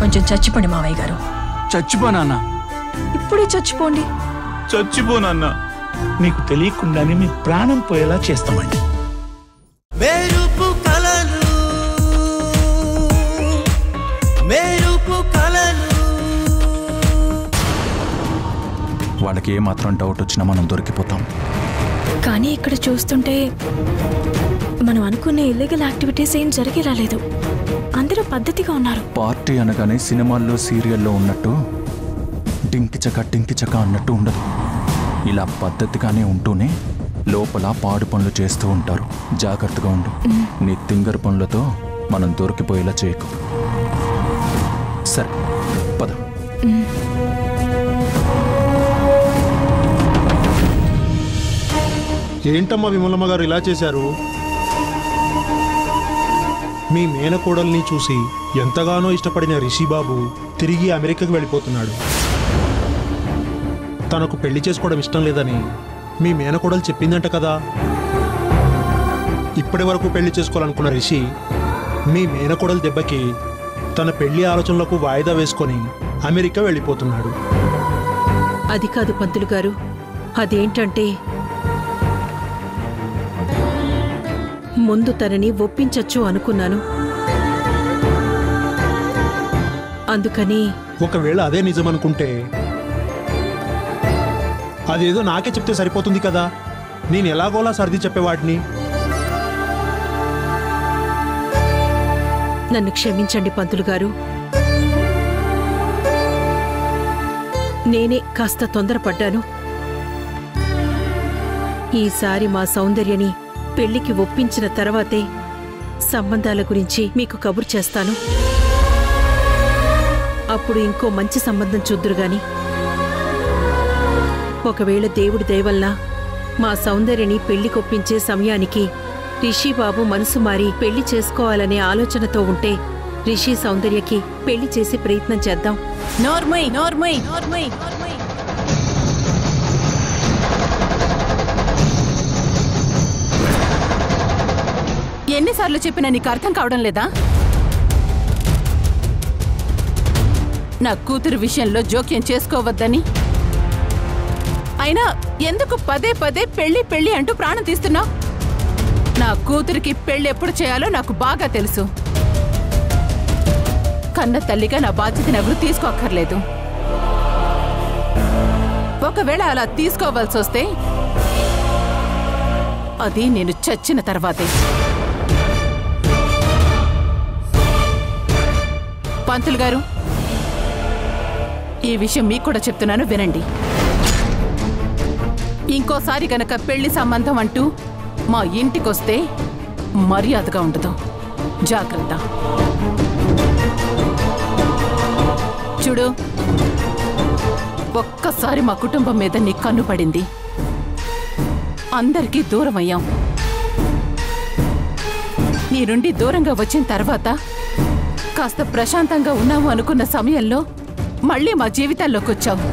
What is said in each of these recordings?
కొంచెం చచ్చిపోండి మావయ్య గారు. చచ్చిపోనా? ఇప్పుడే చచ్చిపోండి. చచ్చిపోనన్నా. మీకు తెలియకుండానే మీ ప్రాణం పోయేలా చేస్తామండి. వాళ్ళకి ఏ మాత్రం డౌట్ వచ్చినా మనం దొరికిపోతాం. కానీ ఇక్కడ చూస్తుంటే మనం అనుకునే ఇల్లీగల్ యాక్టివిటీస్ ఏం జరిగి రాలేదు. అందరూ పద్ధతిగా ఉన్నారు. పార్టీ అనగానే సినిమాల్లో సీరియల్లో ఉన్నట్టు టింకిచక అన్నట్టు ఉండదు. ఇలా పద్ధతిగానే ఉంటూనే లోపల పాడు పనులు చేస్తూ ఉంటారు. జాగ్రత్తగా ఉండు. నీ తింగర్ పనులతో మనం దొరికిపోయేలా చేయకు. సరే పద. ఏంటమ్మా విమలమ్మ గారు ఇలా చేశారు? మీ మేనకోడల్ని చూసి ఎంతగానో ఇష్టపడిన రిషిబాబు తిరిగి అమెరికాకు వెళ్ళిపోతున్నాడు. తనకు పెళ్లి చేసుకోవడం ఇష్టం లేదని మీ మేనకోడలు చెప్పిందంట కదా. ఇప్పటి వరకు పెళ్లి చేసుకోవాలనుకున్న రిషి మీ మేనకోడలు దెబ్బకి తన పెళ్లి ఆలోచనలకు వాయిదా వేసుకొని అమెరికా వెళ్ళిపోతున్నాడు. అది కాదు పంతులు గారు, అదేంటంటే ముందు తనని ఒప్పించచ్చు అనుకున్నాను. అందుకని ఒకవేళ అదే నిజమనుకుంటే అదేదో నాకే చెప్తే సరిపోతుంది కదా. నేను ఎలాగోలా సర్ది చెప్పేవాడిని. నన్ను క్షమించండి పంతులు గారు. నేనే కాస్త తొందరపడ్డాను. ఈసారి మా సౌందర్యని పెళ్లికి ఒప్పించిన తర్వాతే సంబంధాల గురించి మీకు కబురు చేస్తాను. అప్పుడు ఇంకో మంచి సంబంధం చూద్దురుగాని. ఒకవేళ దేవుడి దయవల్ల మా సౌందర్యని పెళ్లికొప్పించే సమయానికి రిషిబాబు మనసు మారి పెళ్లి చేసుకోవాలనే ఆలోచనతో ఉంటే రిషి సౌందర్యకి పెళ్లి చేసి ప్రయత్నం చేద్దాం. నోర్మై నోర్మై నోర్మై. ఎన్నిసార్లు చెప్పినా నీకు అర్థం కావడం లేదా? నా కూతురు విషయంలో జోక్యం చేసుకోవద్దని. అయినా ఎందుకు పదే పదే పెళ్లి పెళ్లి అంటూ ప్రాణం తీస్తున్నావు? నా కూతురికి పెళ్లి ఎప్పుడు చేయాలో నాకు బాగా తెలుసు. కన్న తల్లిగా నా బాధ్యతను ఎవరు తీసుకోక్కర్లేదు. ఒకవేళ అలా తీసుకోవాల్సి వస్తే అది నేను చచ్చిన తర్వాతే. పంతులు గారు, ఈ విషయం మీకు కూడా చెప్తున్నాను, వినండి. ఇంకోసారి గనక పెళ్లి సంబంధం అంటూ మా ఇంటికొస్తే మర్యాదగా ఉండదు. జాగ్రత్త. చూడు, ఒక్కసారి మా కుటుంబం మీద నీ కన్ను పడింది, అందరికీ దూరం అయ్యాం. నీ నుండి దూరంగా వచ్చిన తర్వాత కాస్త ప్రశాంతంగా ఉన్నాము అనుకున్న సమయంలో మళ్ళీ మా జీవితాల్లోకి వచ్చావు.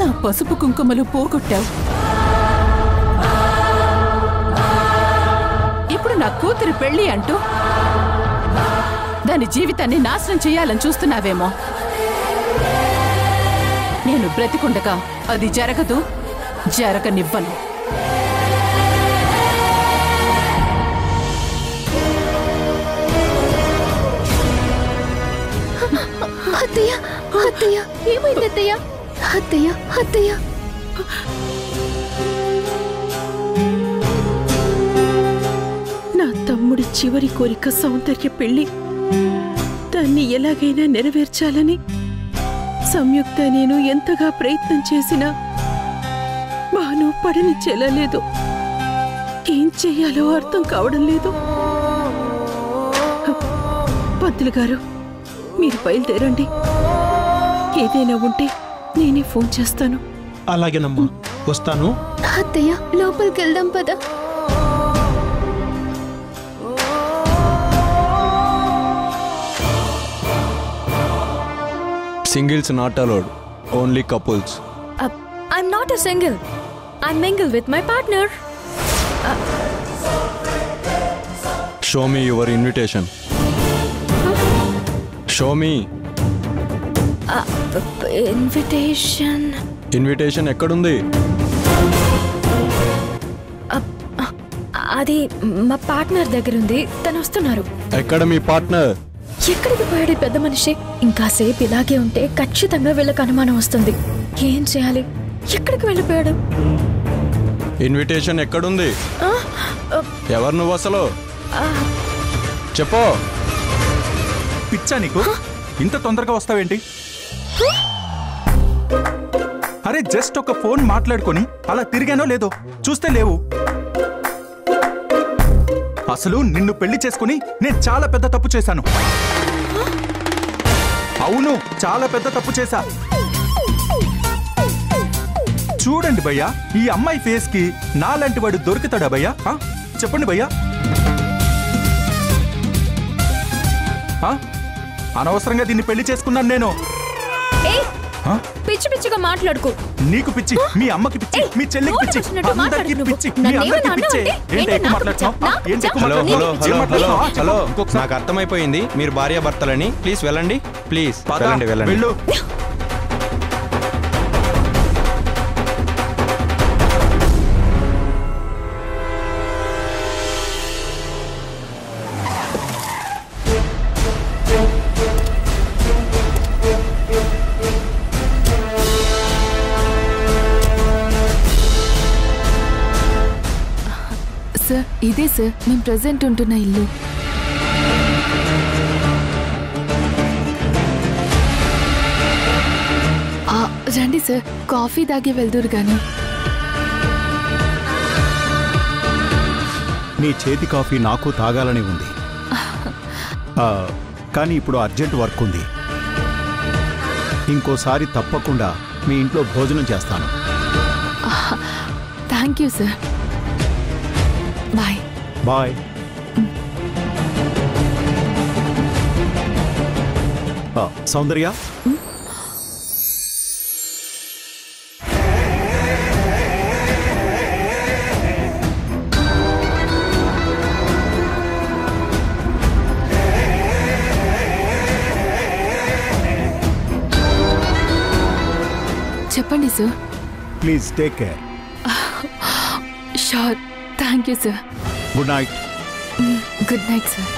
నా పసుపు కుంకుమలు పోగొట్టావు. ఇప్పుడు నా కూతురి పెళ్లి అంటూ దాని జీవితాన్ని నాశనం చేయాలని చూస్తున్నావేమో. నేను బ్రతికుండగా అది జరగదు, జరగనివ్వను. అత్తయ్య, అత్తయ్య, ఏమైంది అత్తయ్య? అత్తయ్య, అత్తయ్య. నా తమ్ముడి చివరి కోరిక సౌందర్య పెళ్లి. దాన్ని ఎలాగైనా నెరవేర్చాలని సంయుక్త నేను ఎంతగా ప్రయత్నం చేసినా బాను పడని చెల్లలేదు. ఏం చెయ్యాలో అర్థం కావడం లేదు. పంతులు గారు, మీరు బయలుదేరండి. ఏదైనా ఉంటే నేనే ఫోన్ చేస్తాను. అలాగేనమ్మా, వస్తాను. అత్తయ్య, లోపలికి వెళ్దాం పద. Singles not allowed, only couples. I'm not a single. I'm mingle with my partner. Show me your invitation. Xiaomi. Invitation invitation ఎక్కడుంది? అది మా పార్ట్నర్ దగ్గర ఉంది, తను వస్తున్నారు. ఎక్కడ మీ పార్ట్నర్? ఎక్కడికి పోయాడు పెద్ద మనిషి? ఇంకాసేపు ఇలాగే ఉంటే ఖచ్చితంగా వీళ్ళకి అనుమానం వస్తుంది. ఏం చేయాలి? ఎక్కడికి వెళ్ళిపోయాడు? ఇన్విటేషన్ ఎక్కడుంది? ఎవరు నువ్వు అసలు? చెప్పు. పిచ్చా నీకు? ఇంత తొందరగా వస్తావేంటి? అరే జస్ట్ ఒక ఫోన్ మాట్లాడుకొని అలా తిరిగానో లేదో చూస్తే లేవు. అసలు నిన్ను పెళ్లి చేసుకుని నేను చాలా పెద్ద తప్పు చేశాను. అవును, చాలా పెద్ద తప్పు చేశా. చూడండి భయ్యా, ఈ అమ్మాయి ఫేస్ కి నాలాంటి వాడు దొరుకుతాడా భయ్యా? చెప్పండి భయ్యా. అనవసరంగా దీన్ని పెళ్లి చేసుకున్నాను నేను. పిచ్చి పిచ్చిగా మాట్లాడుకో. నీకు పిచ్చి, మీ అమ్మకి పిచ్చి, మీ చెల్లికి పిచ్చి, అందరికీ పిచ్చి, మీ అందరికీ పిచ్చి. ఏంటి ఎక్కువ మాట్లాడుతున్నావు? ఏంటి ఎక్కువ హలో హలో హలో హలో మాట్లాడుతున్నావు? హలో, నాకు అర్థమైపోయింది మీరు భార్యాభర్తలని. ప్లీజ్ వెళ్ళండి, ప్లీజ్ వెళ్ళండి వెళ్ళండి. వెళ్ళు. సార్, ఇదే సార్ మేము ప్రెసెంట్ ఉంటున్న ఇల్లు. రండి సార్, కాఫీ తాగి వెళ్దురు గాని. నీ చేతి కాఫీ నాకు తాగాలని ఉంది, కానీ ఇప్పుడు అర్జెంట్ వర్క్ ఉంది. ఇంకోసారి తప్పకుండా మీ ఇంట్లో భోజనం చేస్తాను. Thank you sir. Bye. Bye. Soundarya, చెప్పండి sir. Please take care. Sure. Thank you sir. Good night. Good night sir.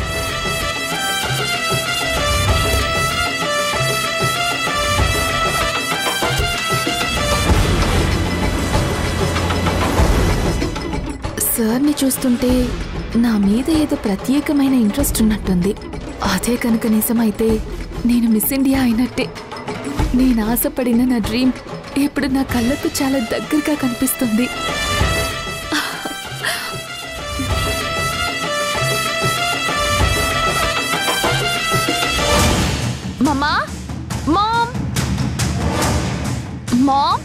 సార్ని చూస్తుంటే నా మీద ఏదో ప్రత్యేకమైన ఇంట్రెస్ట్ ఉన్నట్టుంది. అదే కనుక నిజమైతే నేను మిస్ ఇండియా అయినట్టే. నేను ఆశపడిన నా డ్రీమ్ ఇప్పుడు నా కళ్ళకు చాలా దగ్గరగా కనిపిస్తుంది. మమ్మా, మామ్, మామ్,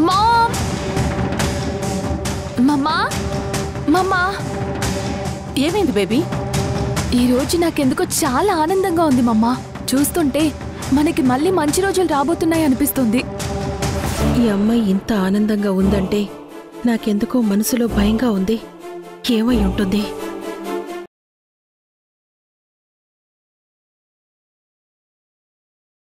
మామ్, మమ్మా, మమ్మా. ఏమైంది బేబీ? ఈరోజు నాకెందుకో చాలా ఆనందంగా ఉంది మమ్మా. చూస్తుంటే మనకి మళ్ళీ మంచి రోజులు రాబోతున్నాయి అనిపిస్తుంది. ఈ అమ్మాయి ఇంత ఆనందంగా ఉందంటే నాకెందుకో మనసులో భయంగా ఉంది. ఏమై ఉంటుంది?